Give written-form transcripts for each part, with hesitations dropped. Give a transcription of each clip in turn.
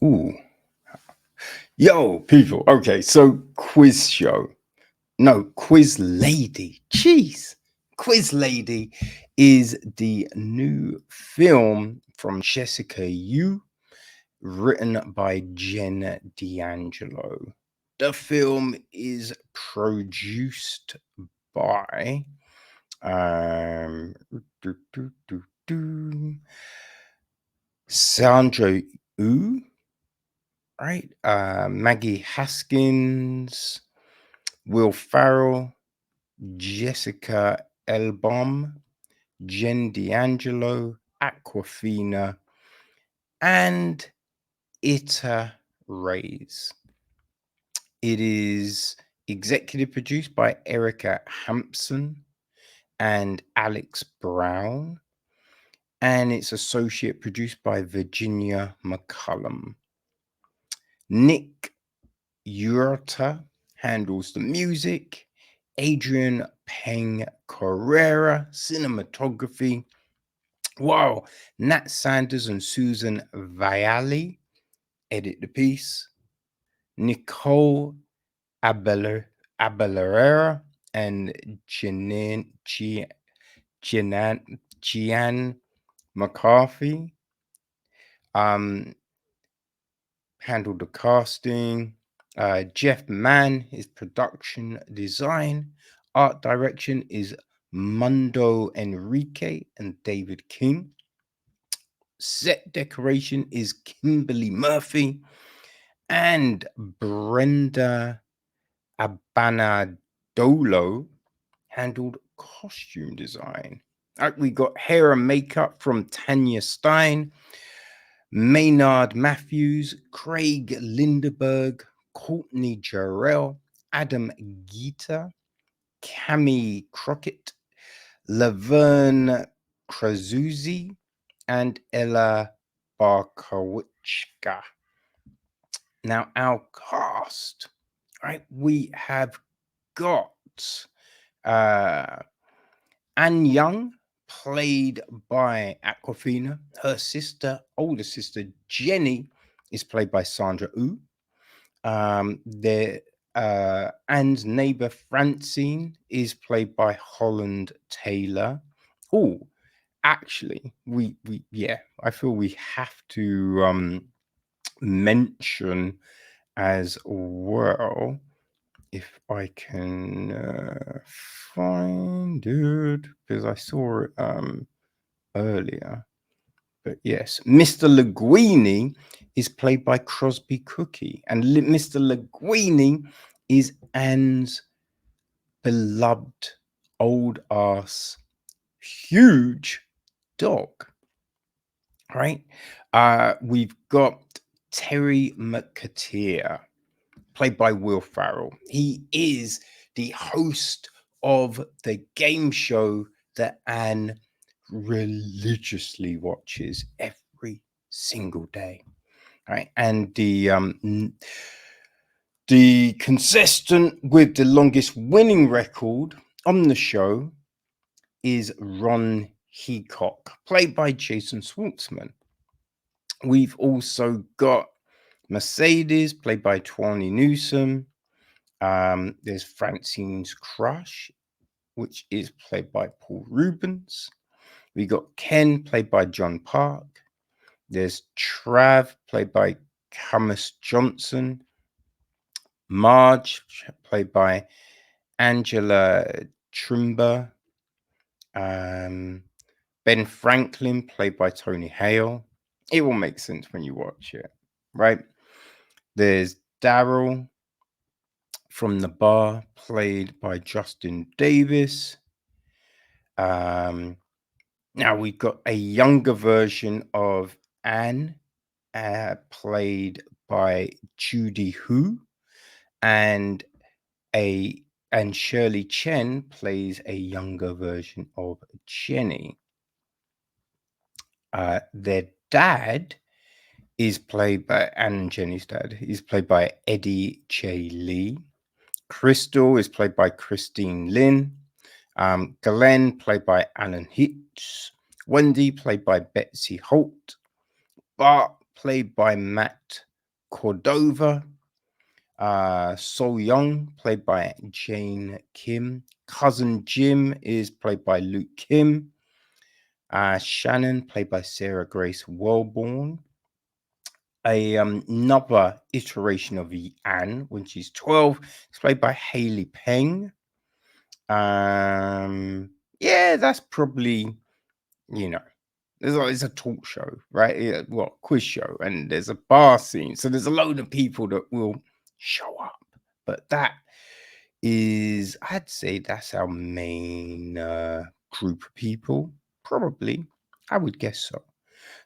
Ooh. Yo, people. Okay, so quiz show. No, quiz lady. Jeez. Quiz lady is the new film from Jessica Yu, written by Jen D'Angelo. The film is produced by um do, do, do, do, Sandra Oh, right? Maggie Haskins, Will Farrell, Jessica Elbaum, Jen D'Angelo, Awkwafina, and Ita Reyes. It is executive produced by Erica Hampson and Alex Brown, and it's associate produced by Virginia McCullum. Nick Urta handles the music. Adrian Peng Carrera, cinematography. Wow. Nat Sanders and Susan Viali edit the piece. Nicole Abelera and Gian McCarthy handled the casting. Jeff Mann is production design. Art direction is Mundo Enrique and David King. Set decoration is Kimberly Murphy and Brenda Abanadolo handled costume design. We got hair and makeup from Tanya Stein, Maynard Matthews, Craig Lindeberg, Courtney Jarrell, Adam Gita, Cami Crockett, Laverne Krasuzzi, and Ella Barkowiczka. Now, our cast, right? We have got Anne Young, played by Awkwafina. Her sister, older sister, Jenny, is played by Sandra Oh. Anne's neighbor, Francine, is played by Holland Taylor. Oh, actually, I feel we have to mention as well, if I can find it, because I saw it earlier. But yes, Mr. Linguini is played by Crosby Cookie, and Mr. Linguini is Anne's beloved old ass huge dog. Right? We've got Terry McAteer, played by Will Farrell. He is the host of the game show that Anne religiously watches every single day. Right? And the contestant with the longest winning record on the show is Ron Heacock, played by Jason Schwartzman. We've also got Mercedes, played by Tawny Newsome. There's Francine's crush, which is played by Paul Rubens. We got Ken, played by John Park. There's Trav, played by Camus Johnson. Marge, played by Angela Trimber. Ben Franklin, played by Tony Hale. It will make sense when you watch it, right? There's Daryl from the bar, played by Justin Davis. Now we've got a younger version of Anne, played by Judy Hu, and Shirley Chen plays a younger version of Jenny. Their dad is played by Anne and Jenny's dad. He's played by Eddie J. Lee. Crystal is played by Christine Lin. Glenn, played by Alan Hitch. Wendy, played by Betsy Holt. Bart, played by Matt Cordova, So Young, played by Jane Kim. Cousin Jim is played by Luke Kim. Shannon, played by Sarah Grace Wellborn. Another iteration of Anne when she's 12. It's played by Haley Peng. Yeah, that's probably, you know, it's a talk show, right? Yeah, well, quiz show, and there's a bar scene, so there's a load of people that will show up. But that is, I'd say, that's our main group of people. Probably, I would guess so.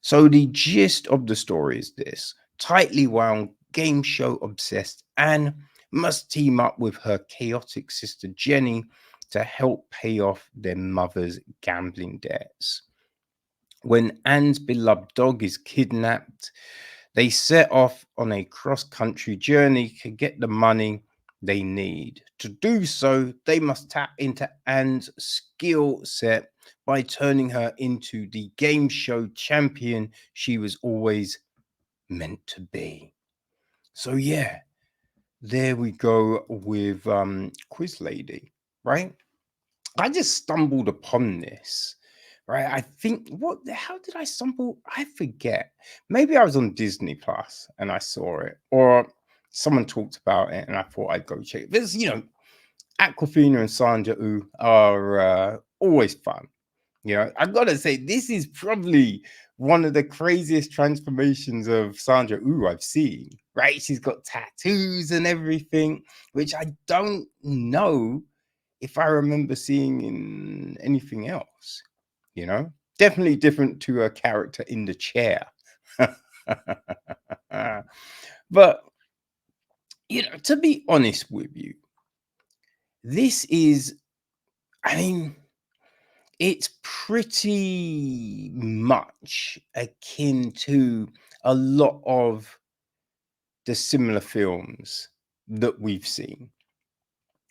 So the gist of the story is this: tightly wound, game show obsessed Anne must team up with her chaotic sister Jenny to help pay off their mother's gambling debts. When Anne's beloved dog is kidnapped, they set off on a cross country journey to get the money they need. To do so, they must tap into Anne's skill set by turning her into the game show champion she was always meant to be. So, yeah, there we go with Quiz Lady, right? I just stumbled upon this, right? I think what the hell did I stumble? I forget. Maybe I was on Disney Plus and I saw it, or someone talked about it and I thought I'd go check it. There's, Awkwafina and Sandra Oh are always fun. I've got to say, this is probably one of the craziest transformations of Sandra Oh I've seen, right? She's got tattoos and everything, which I don't know if I remember seeing in anything else, you know, definitely different to a character in the chair. But, to be honest with you, this is, I mean, it's pretty much akin to a lot of the similar films that we've seen.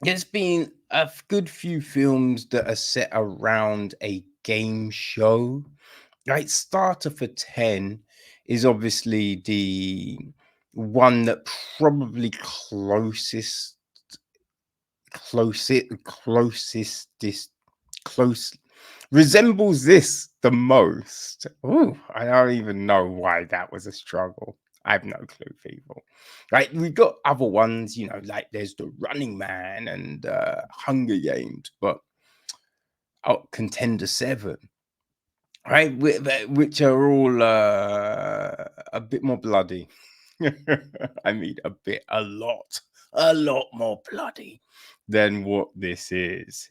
There's been a good few films that are set around a game show. Right, Starter for 10 is obviously the one that probably closest this close resembles this the most. Oh, I don't even know why that was a struggle. I have no clue, people. Right, we've got other ones, like there's the Running Man and Hunger Games, but Contender 7, right, which are all a bit more bloody. I mean, a lot more bloody than what this is,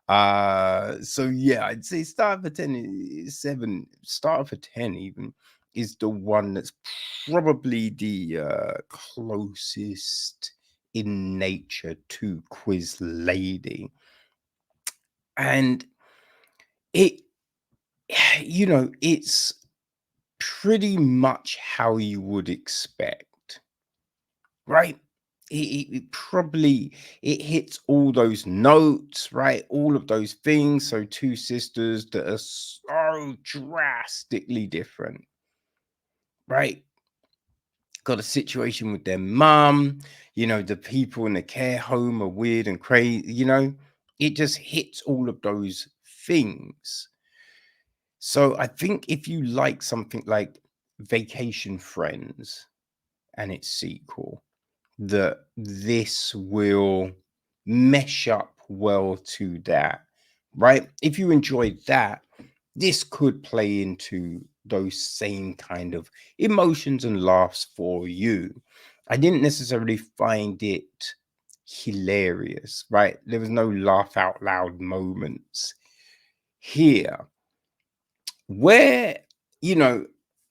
so yeah, I'd say Starter for 10 is 7. Starter for 10 even is the one that's probably the closest in nature to Quiz Lady. And it it's pretty much how you would expect, right? It probably it hits all those notes, right? All of those things. So two sisters that are so drastically different, right? Got a situation with their mum, the people in the care home are weird and crazy, it just hits all of those things. So I think if you like something like Vacation Friends and its sequel, that this will mesh up well to that, right? If you enjoyed that, this could play into those same kind of emotions and laughs for you. I didn't necessarily find it hilarious, right? There was no laugh out loud moments here. Where,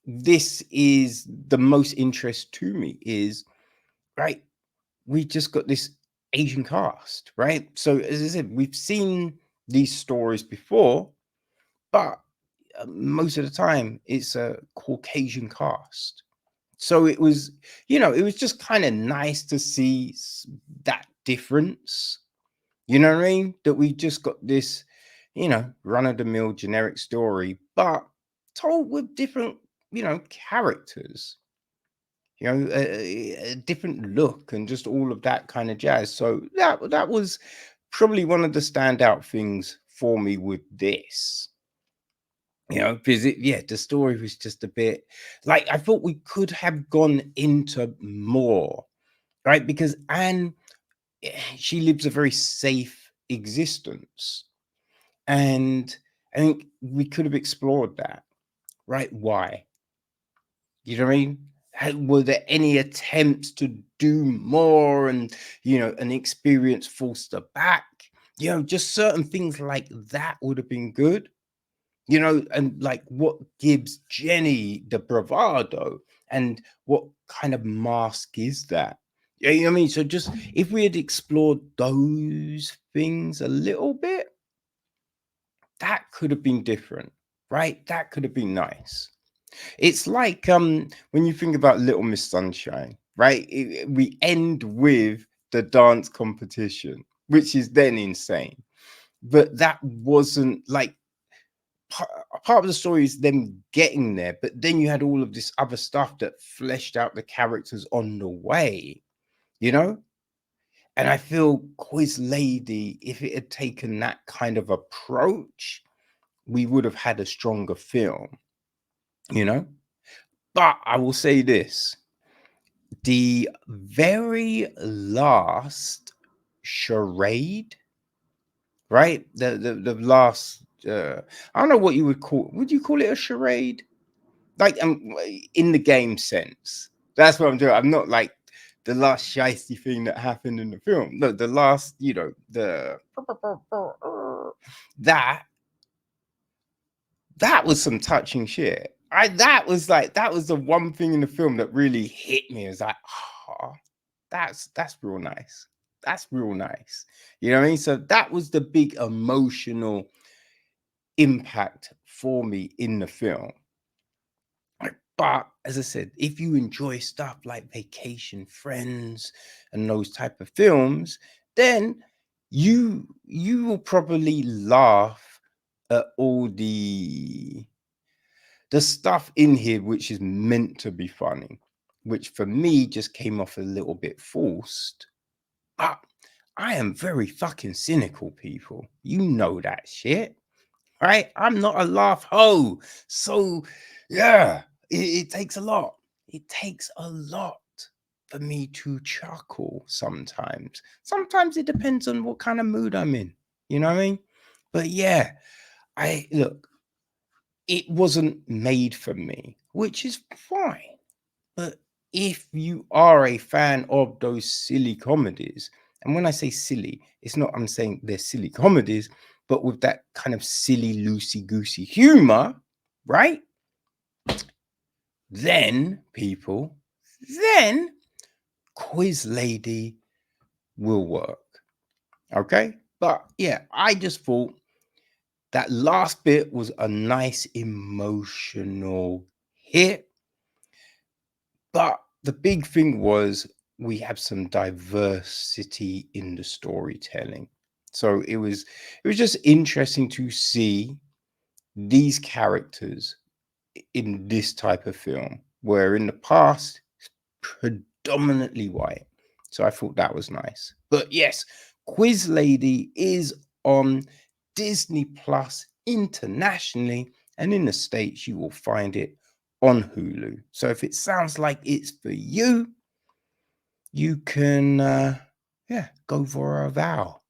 this is the most interest to me is, right, we just got this Asian cast, right? So as I said, we've seen these stories before, but most of the time it's a Caucasian cast. So it was, it was just kind of nice to see that difference. You know what I mean? That we just got this, run of the mill generic story, but told with different, characters. a different look and just all of that kind of jazz. So that was probably one of the standout things for me with this. Because the story was just a bit like I thought we could have gone into more, right? Because Anne, she lives a very safe existence, and I think we could have explored that, right? Why? You know what I mean? Were there any attempts to do more and, an experience forced her back? Just certain things like that would have been good, and like what gives Jenny the bravado and what kind of mask is that? Yeah, you know what I mean? So just if we had explored those things a little bit, that could have been different, right? That could have been nice. It's like when you think about Little Miss Sunshine, right? We end with the dance competition, which is then insane. But that wasn't like part of the story is them getting there, but then you had all of this other stuff that fleshed out the characters on the way, you know? And I feel Quiz Lady, if it had taken that kind of approach, we would have had a stronger film, you know? But I will say this, the very last charade, right? The last I don't know what you would you call it a charade? Like in the game sense. That's what I'm doing. I'm not like the last shiesty thing that happened in the film. No, the last, the that that was some touching shit. That was the one thing in the film that really hit me. Is like, oh, that's real nice. That's real nice. You know what I mean? So that was the big emotional impact for me in the film. But as I said, if you enjoy stuff like Vacation Friends and those type of films, then you will probably laugh at all the stuff in here which is meant to be funny, which for me just came off a little bit forced. But I am very fucking cynical, people. You know that shit, right? I'm not a laugh hoe. So, yeah, it takes a lot. It takes a lot for me to chuckle sometimes. Sometimes it depends on what kind of mood I'm in. You know what I mean? But yeah, I look, it wasn't made for me, which is fine. But if you are a fan of those silly comedies, and when I say silly, it's not I'm saying they're silly comedies, but with that kind of silly, loosey goosey humor, right? Then, people, then Quiz Lady will work. Okay? But yeah, I just thought that last bit was a nice emotional hit. But the big thing was we have some diversity in the storytelling. So it was just interesting to see these characters in this type of film, where in the past it's predominantly white. So I thought that was nice. But yes, Quiz Lady is on Disney Plus internationally, and in the States you will find it on Hulu. So if it sounds like it's for you, you can go for a vow.